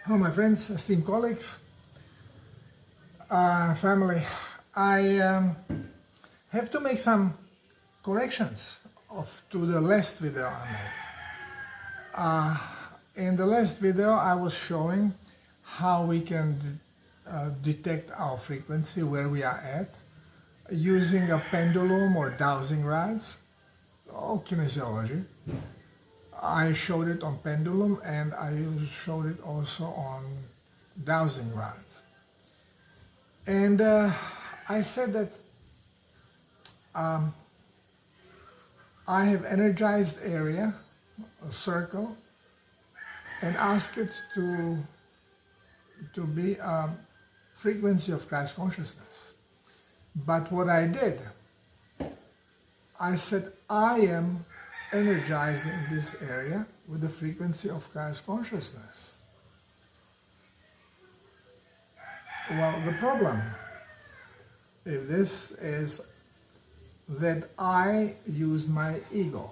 Hello, my friends, esteemed colleagues, family. I have to make some corrections to the last video I made. In the last video, I was showing how we can detect our frequency, where we are at, using a pendulum or dowsing rods, or kinesiology. I showed it on pendulum and I showed it also on dowsing rods. And I said that I have energized area, a circle, and asked it to be a frequency of Christ consciousness. But what I did, I said I am energizing this area with the frequency of Christ consciousness. Well, the problem if this is that I use my ego.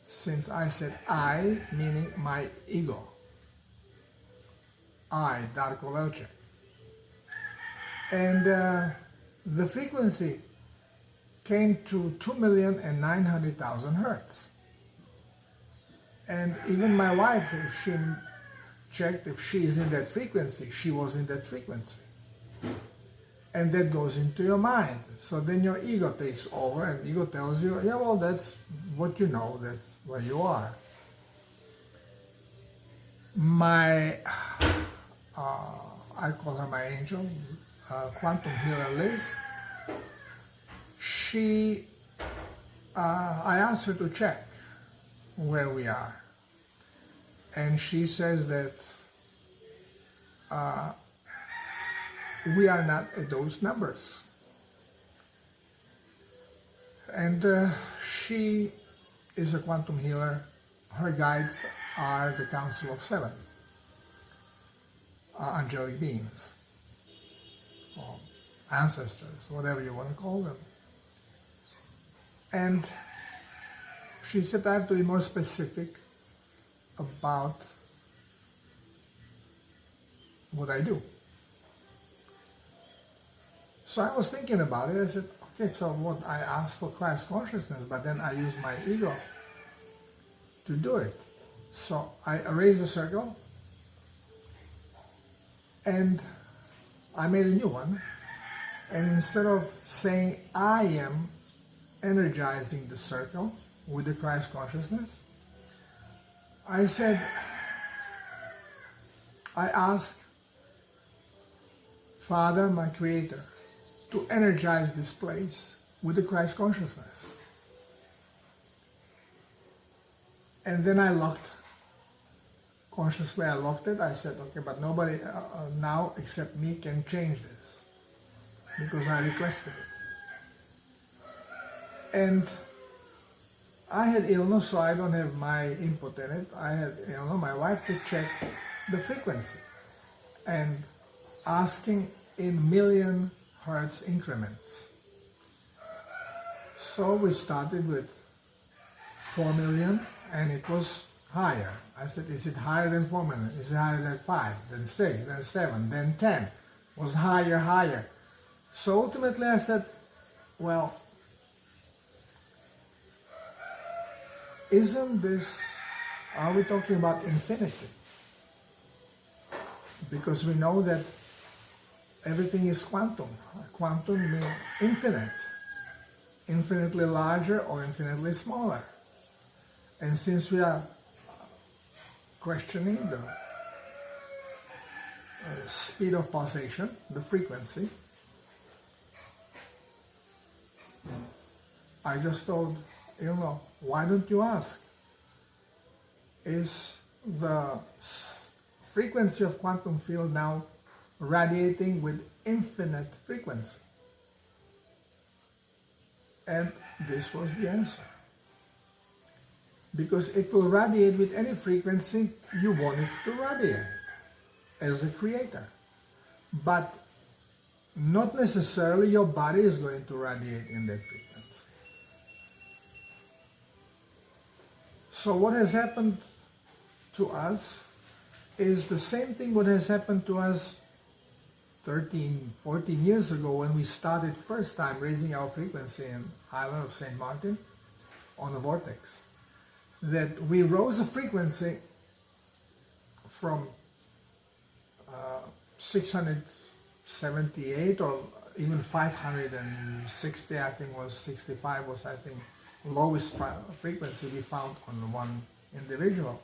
Since I said I, meaning my ego. I, Darko Velcek. And the frequency came to 2,900,000 hertz. And even my wife, if she checked if she is in that frequency, she was in that frequency. And that goes into your mind. So then your ego takes over and ego tells you, yeah, well, that's what you know, that's where you are. My, I call her my angel, quantum healer Liz, I asked her to check where we are. And she says that we are not at those numbers. And she is a quantum healer. Her guides are the Council of Seven, angelic beings, or ancestors, whatever you want to call them. And she said I have to be more specific about what I do. So I was thinking about it. I said, okay, so what I asked for Christ consciousness, but then I use my ego to do it. So I erased the circle and I made a new one. And instead of saying I am energizing the circle with the Christ consciousness, I said, I ask Father, my Creator, to energize this place with the Christ consciousness. And then I locked, consciously I locked it. I said, okay, but nobody now except me can change this because I requested it. And I had illness, so I don't have my input in it. I had my wife to check the frequency and asking in million hertz increments. So we started with 4 million and it was higher. I said, is it higher than 4 million? Is it higher than 5, then 6, then 7, then 10? It was higher. So ultimately I said, well, isn't this, are we talking about infinity? Because we know that everything is quantum. Quantum means infinite, infinitely larger or infinitely smaller. And since we are questioning the speed of pulsation, the frequency, I just told, why don't you ask? Is the frequency of quantum field now radiating with infinite frequency? And this was the answer. Because it will radiate with any frequency you want it to radiate as a creator. But not necessarily your body is going to radiate in that frequency. So what has happened to us is the same thing what has happened to us 13, 14 years ago when we started first time raising our frequency in island of St. Martin on a vortex. That we rose a frequency from 678 or even 560, I think was 65 was I think lowest frequency we found on one individual.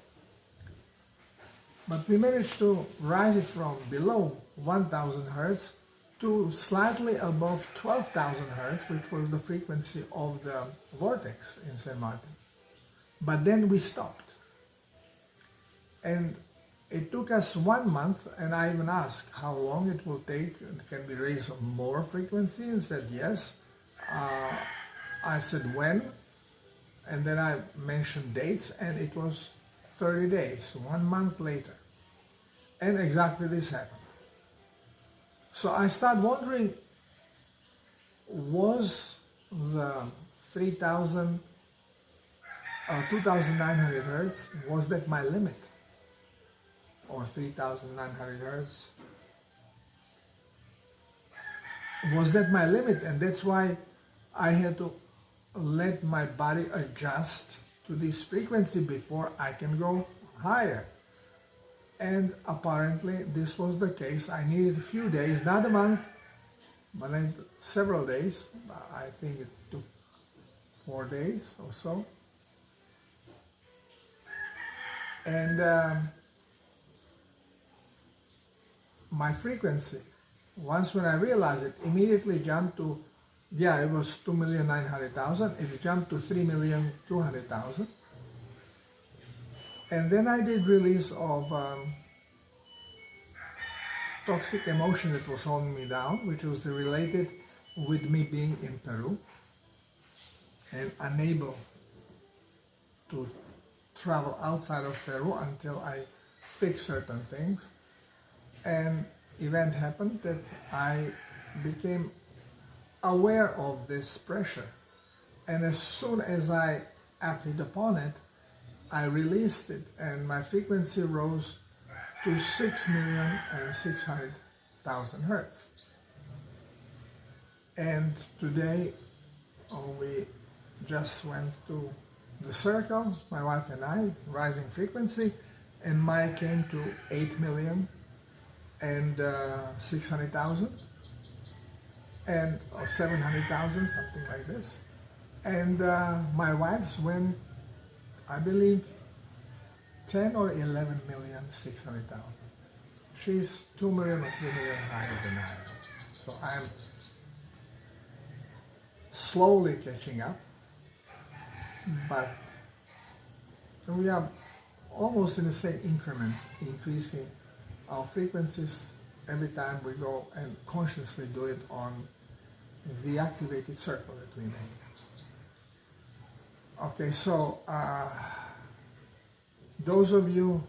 But we managed to rise it from below 1000 hertz to slightly above 12,000 hertz, which was the frequency of the vortex in St. Martin. But then we stopped. And it took us 1 month, and I even asked how long it will take, can we raise more frequency? And said yes. I said when, and then I mentioned dates, and it was 30 days, 1 month later. And exactly this happened. So I started wondering, was the 2,900 hertz, was that my limit? Or 3,900 hertz? Was that my limit? And that's why I had to let my body adjust to this frequency before I can go higher. And apparently this was the case. I needed a few days, not a month, but several days. I think it took 4 days or so. And my frequency, once when I realized it, immediately jumped to, it was 2,900,000. It jumped to 3,200,000. And then I did release of toxic emotion that was holding me down, which was related with me being in Peru and unable to travel outside of Peru until I fixed certain things. And event happened that I became aware of this pressure. And as soon as I acted upon it, I released it, and my frequency rose to 6,600,000 hertz. And today we just went to the circle, my wife and I, rising frequency, and mine came to 8,600,000 and or 700,000, something like this. And my wife's went, I believe, 10 or 11,600,000. She's 2 million or 3 million higher than I am. So I'm slowly catching up, but we are almost in the same increments, increasing our frequencies every time we go and consciously do it on the activated circle that we made. Okay, so those of you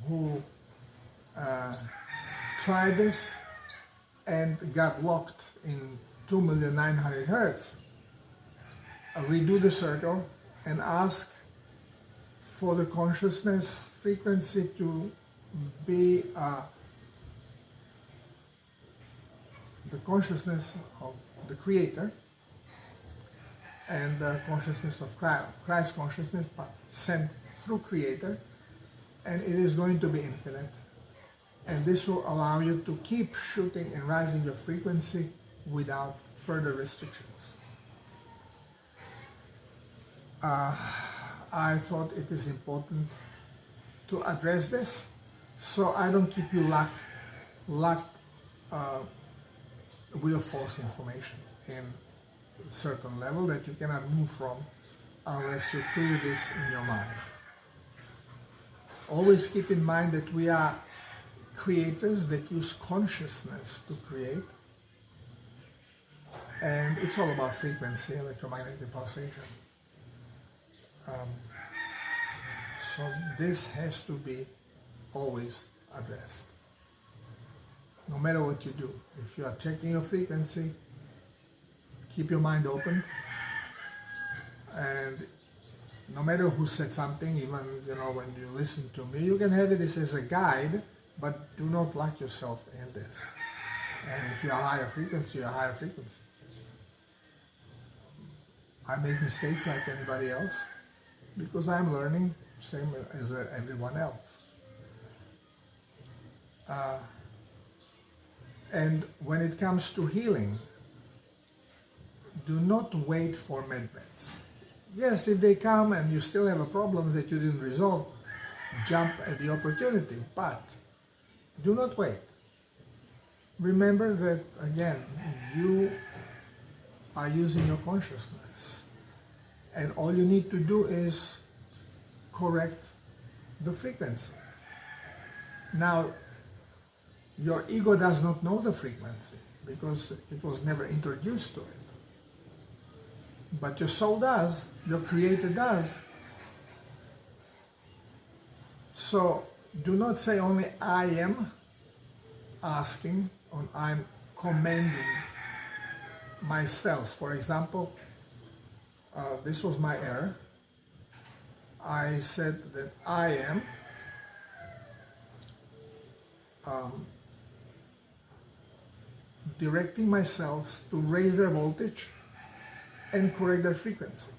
who tried this and got locked in 2,900,000 hertz, redo the circle and ask for the consciousness frequency to be the consciousness of the Creator and the consciousness of Christ consciousness, but sent through Creator, and it is going to be infinite. And this will allow you to keep shooting and rising your frequency without further restrictions. I thought it is important to address this, so I don't keep you locked with false information in a certain level that you cannot move from unless you clear this in your mind. Always keep in mind that we are creators that use consciousness to create, and it's all about frequency, electromagnetic pulsation. So this has to be always addressed. No matter what you do, if you are checking your frequency, keep your mind open, and no matter who said something, even when you listen to me, you can have it as a guide But do not lock yourself in this. And if you're a higher frequency, you're a higher frequency. I make mistakes like anybody else because I'm learning, same as everyone else. And when it comes to healing, do not wait for medmeds. Yes, if they come and you still have a problem that you didn't resolve, jump at the opportunity, but do not wait. Remember that, again, you are using your consciousness, and all you need to do is correct the frequency. Now, your ego does not know the frequency because it was never introduced to it. But your soul does, your creator does. So do not say only I am asking or I'm commanding myself. For example, this was my error. I said that I am directing myself to raise their voltage and correct their frequency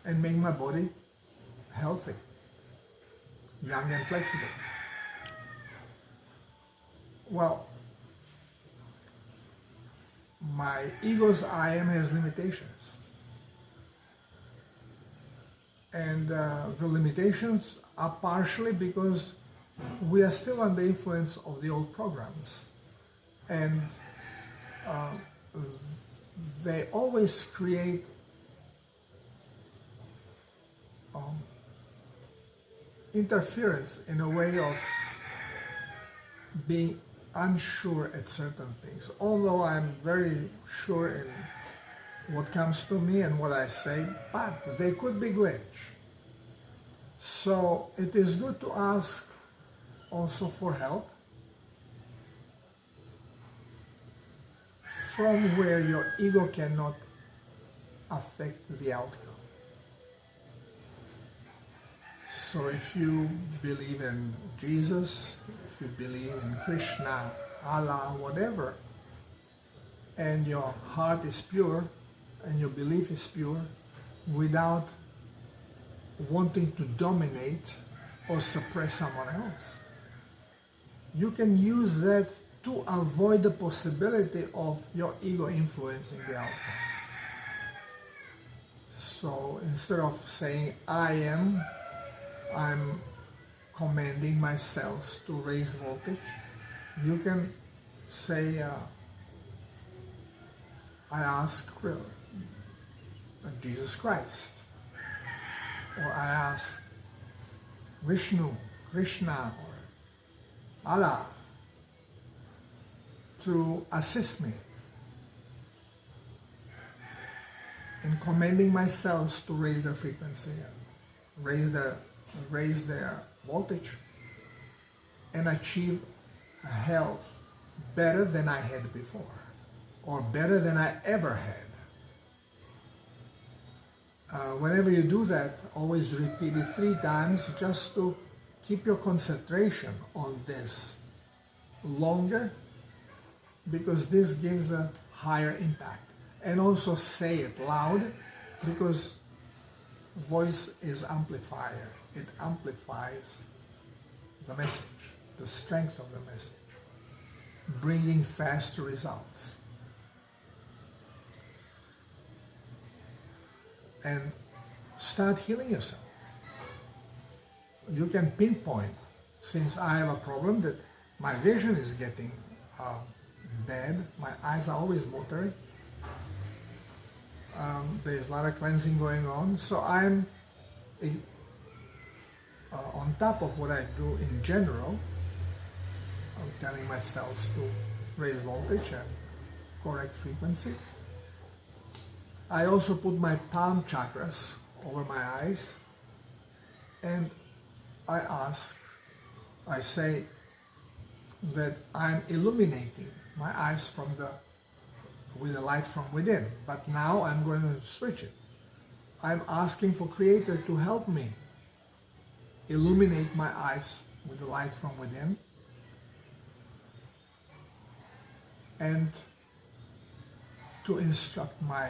and make my body healthy, young and flexible. Well, my ego's I am has limitations. And the limitations are partially because we are still under the influence of the old programs. And they always create interference in a way of being unsure at certain things. Although I'm very sure in what comes to me and what I say, but they could be glitch. So it is good to ask also for help from where your ego cannot affect the outcome. So if you believe in Jesus, if you believe in Krishna, Allah, whatever, and your heart is pure and your belief is pure, without wanting to dominate or suppress someone else, you can use that to avoid the possibility of your ego influencing the outcome. So instead of saying I'm commanding my cells to raise voltage, you can say I ask Jesus Christ, or I ask Vishnu, Krishna, or Allah to assist me in commanding my cells to raise their frequency, raise their voltage, and achieve a health better than I had before, or better than I ever had. Whenever you do that, always repeat it 3 times just to keep your concentration on this longer, because this gives a higher impact. And also say it loud, because voice is amplifier. It amplifies the message, the strength of the message, bringing faster results. And start healing yourself. You can pinpoint, since I have a problem that my vision is getting bad, my eyes are always watering, there's a lot of cleansing going on, so I'm on top of what I do in general. I'm telling my cells to raise voltage and correct frequency. I also put my palm chakras over my eyes, and I say that I'm illuminating my eyes with the light from within, but now I'm going to switch it. I'm asking for Creator to help me illuminate my eyes with the light from within, and to instruct my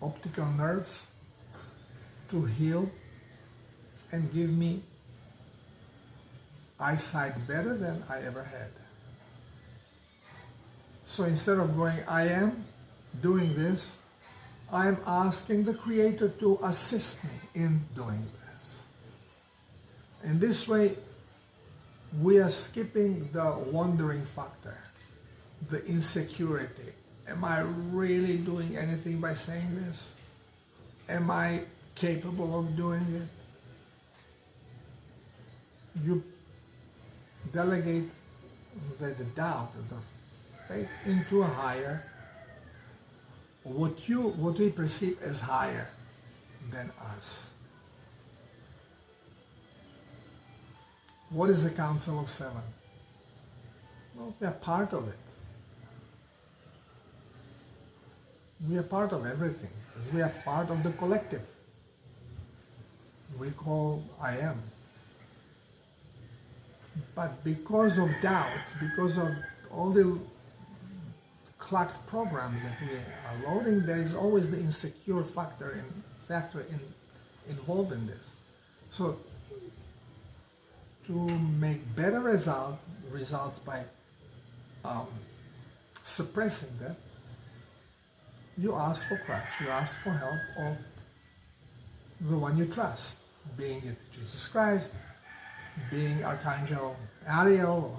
optical nerves to heal and give me eyesight better than I ever had. So instead of going, I am doing this, I am asking the Creator to assist me in doing this. In this way, we are skipping the wondering factor, the insecurity. Am I really doing anything by saying this? Am I capable of doing it? You delegate the doubt, the faith into a higher, what we perceive as higher than us. What is the Council of Seven? Well, we are part of it. We are part of everything, because we are part of the collective we call I am. But because of doubt, because of all the clocked programs that we are loading, there is always the insecure factor involved in this. So to make better results by suppressing that, you ask for Christ, you ask for help of the one you trust, being it Jesus Christ, being Archangel Ariel,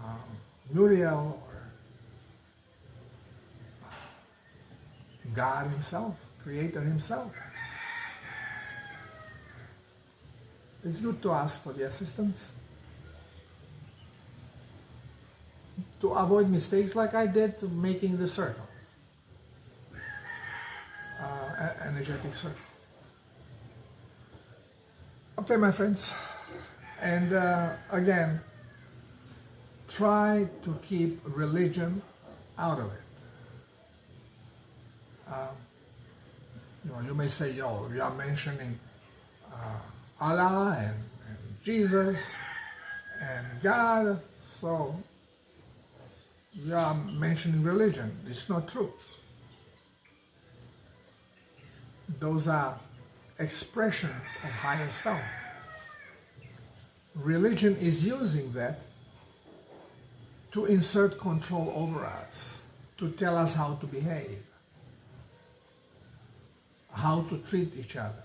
or Muriel, or God Himself, Creator Himself. It's good to ask for the assistance, to avoid mistakes like I did making the circle, energetic circle. Okay, my friends, and again, try to keep religion out of it. You may say, you are mentioning Allah and Jesus and God, so you are mentioning religion. It's not true. Those are expressions of higher self. Religion is using that to insert control over us, to tell us how to behave, how to treat each other,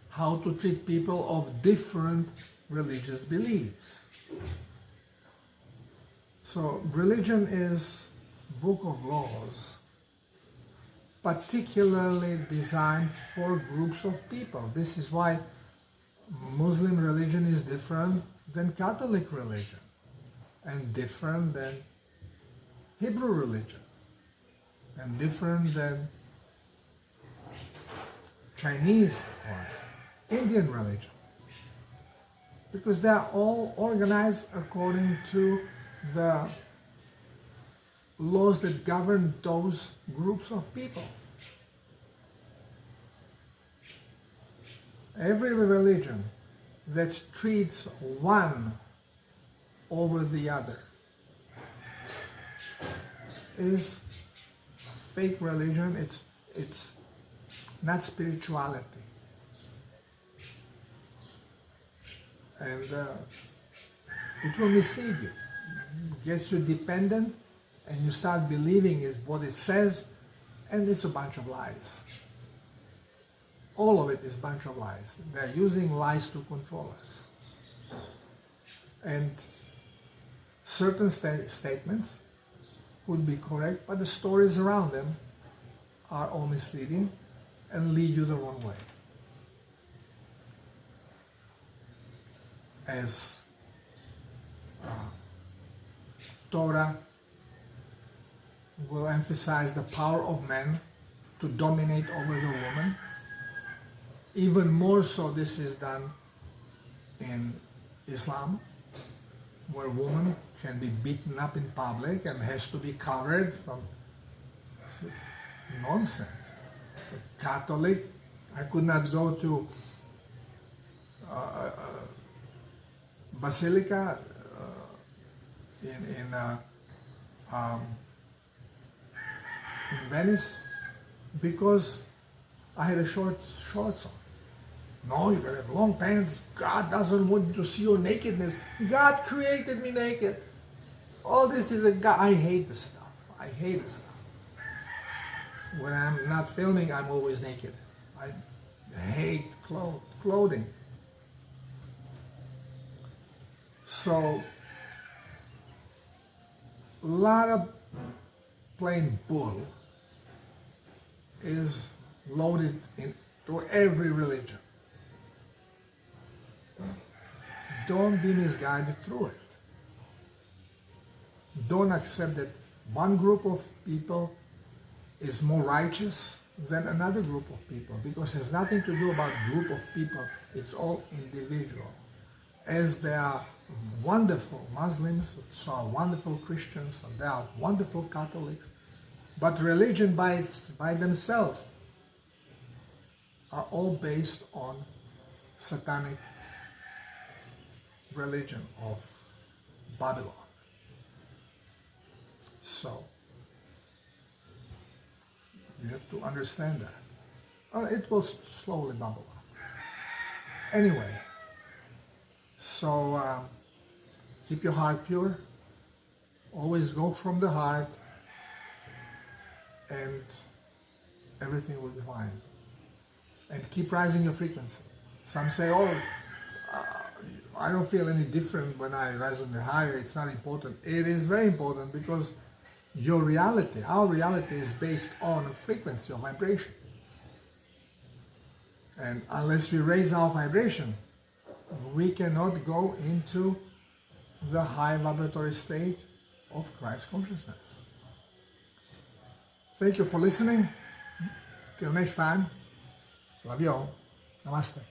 how to treat people of different religious beliefs. So religion is book of laws, particularly designed for groups of people. This is why Muslim religion is different than Catholic religion, and different than Hebrew religion, and different than Chinese or Indian religion, because they are all organized according to the laws that govern those groups of people. Every religion that treats one over the other is fake religion. It's not spirituality. And it will mislead you. It gets you dependent, and you start believing what it says, and it's a bunch of lies. All of it is a bunch of lies. They're using lies to control us. And certain statements could be correct, but the stories around them are all misleading and lead you the wrong way. As Torah will emphasize the power of man to dominate over the woman. Even more so, this is done in Islam, where woman can be beaten up in public and has to be covered from nonsense. Catholic. I could not go to Basilica in Venice because I had a shorts on. No, you gotta have long pants. God doesn't want you to see your nakedness. God created me naked. All this is a God. I hate this stuff. I hate this stuff. When I'm not filming, I'm always naked. I hate clothing. So, a lot of plain bull is loaded into every religion. Don't be misguided through it. Don't accept that one group of people is more righteous than another group of people, because it has nothing to do about group of people. It's all individual. As there are wonderful Muslims, so are wonderful Christians, and there are wonderful Catholics, but religion by themselves are all based on satanic religion of Babylon. So, you have to understand that. It will slowly bubble up. Anyway, so keep your heart pure. Always go from the heart, and everything will be fine. And keep rising your frequency. Some say, oh, I don't feel any different when I rise on the higher. It's not important. It is very important, because your reality, our reality, is based on a frequency or vibration. And unless we raise our vibration, we cannot go into the high vibratory state of Christ consciousness. Thank you for listening. Till next time, love you all. Namaste.